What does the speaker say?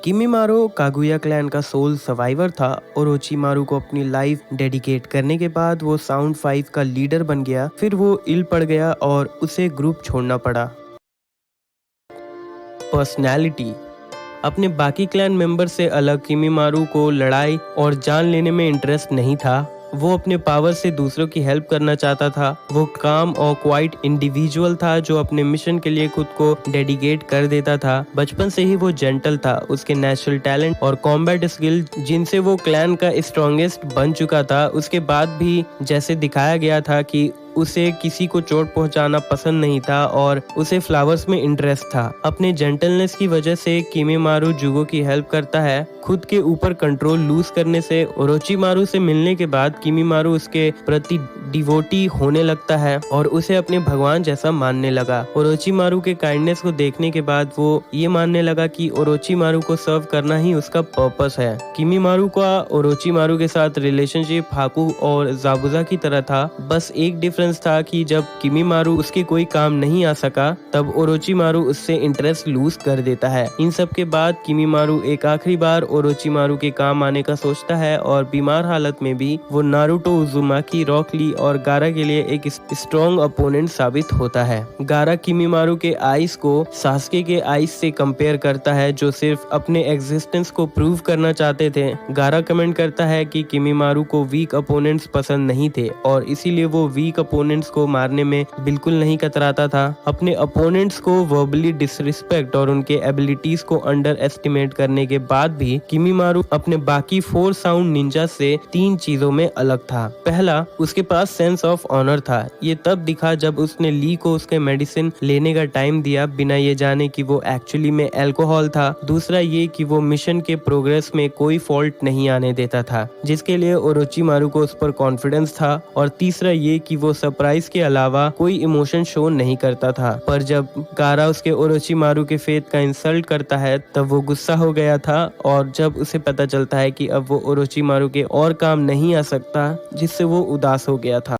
किमीमारो Kaguya clan का soul survivor था। Orochimaru को अपनी लाइफ डेडिकेट करने के बाद वो साउंड 5 का लीडर बन गया। फिर वो इल पड़ गया और उसे ग्रुप छोड़ना पड़ा। पर्सनैलिटी। अपने बाकी क्लैन मेंबर से अलग किमीमारू को लड़ाई और जान लेने में इंटरेस्ट नहीं था। वो अपने पावर से दूसरों की हेल्प करना चाहता था। वो काम और क्वाइट इंडिविजुअल था जो अपने मिशन के लिए खुद को डेडिकेट कर देता था। बचपन से ही वो जेंटल था। उसके नेचुरल टैलेंट और कॉम्बैट स्किल जिनसे वो क्लैन का स्ट्रॉन्गेस्ट बन चुका था, उसके बाद भी जैसे दिखाया गया था कि उसे किसी को चोट पहुंचाना पसंद नहीं था और उसे फ्लावर्स में इंटरेस्ट था। अपने जेंटलनेस की वजह से किमीमारू जुगो की हेल्प करता है खुद के ऊपर कंट्रोल लूज करने से। ओरोचिमारू से मिलने के बाद किमीमारू उसके प्रति डिवोटी होने लगता है और उसे अपने भगवान जैसा मानने लगा। ओरोचिमारू के काइंडनेस को देखने के बाद वो ये मानने लगा कि ओरोचिमारू को सर्व करना ही उसका पर्पस है। किमीमारू का ओरोचिमारू के साथ रिलेशनशिप हाकू और जाबुजा की तरह था। बस एक डिफरेंस था कि जब किमीमारू उसके कोई काम नहीं आ सका तब ओरोचिमारू उससे इंटरेस्ट लूज कर देता है। इन सब के बाद किमीमारू एक आखिरी बार ओरोचिमारू के काम आने का सोचता है और बीमार हालत में भी वो नारुतो, उजुमाकी, रॉक ली और गारा के लिए एक स्ट्रॉन्ग अपोनेंट साबित होता है। गारा किमीमारू के आइस को सास्के के आइस से कंपेयर करता है जो सिर्फ अपने एग्जिस्टेंस को प्रूव करना चाहते थे। गारा कमेंट करता है कि किमीमारू को वीक अपोनेंट्स पसंद नहीं थे और इसीलिए वो वीक अपोनेंट्स को मारने में बिल्कुल नहीं कतराता था। अपने अपोनेंट्स को वर्बली डिसरिस्पेक्ट और उनके एबिलिटीज को अंडर एस्टिमेट करने के बाद भी किमीमारू अपने बाकी 4 साउंड निंजा से 3 चीजों में अलग था। पहला, उसके पास सेंस ऑफ ऑनर था। ये तब दिखा जब उसने ली को उसके मेडिसिन लेने का टाइम दिया बिना ये जाने कि वो एक्चुअली में अल्कोहल था। दूसरा ये कि वो मिशन के प्रोग्रेस में कोई फॉल्ट नहीं आने देता था, जिसके लिए ओरोचिमारू को उस पर कॉन्फिडेंस था। और तीसरा ये कि वो सरप्राइज के अलावा कोई इमोशन शो नहीं करता था। पर जब गारा उसके ओरोचिमारू के फेथ का इंसल्ट करता है तब वो गुस्सा हो गया था और जब उसे पता चलता है कि अब वो ओरोचिमारू के और काम नहीं आ सकता, जिससे वो उदास हो गया था।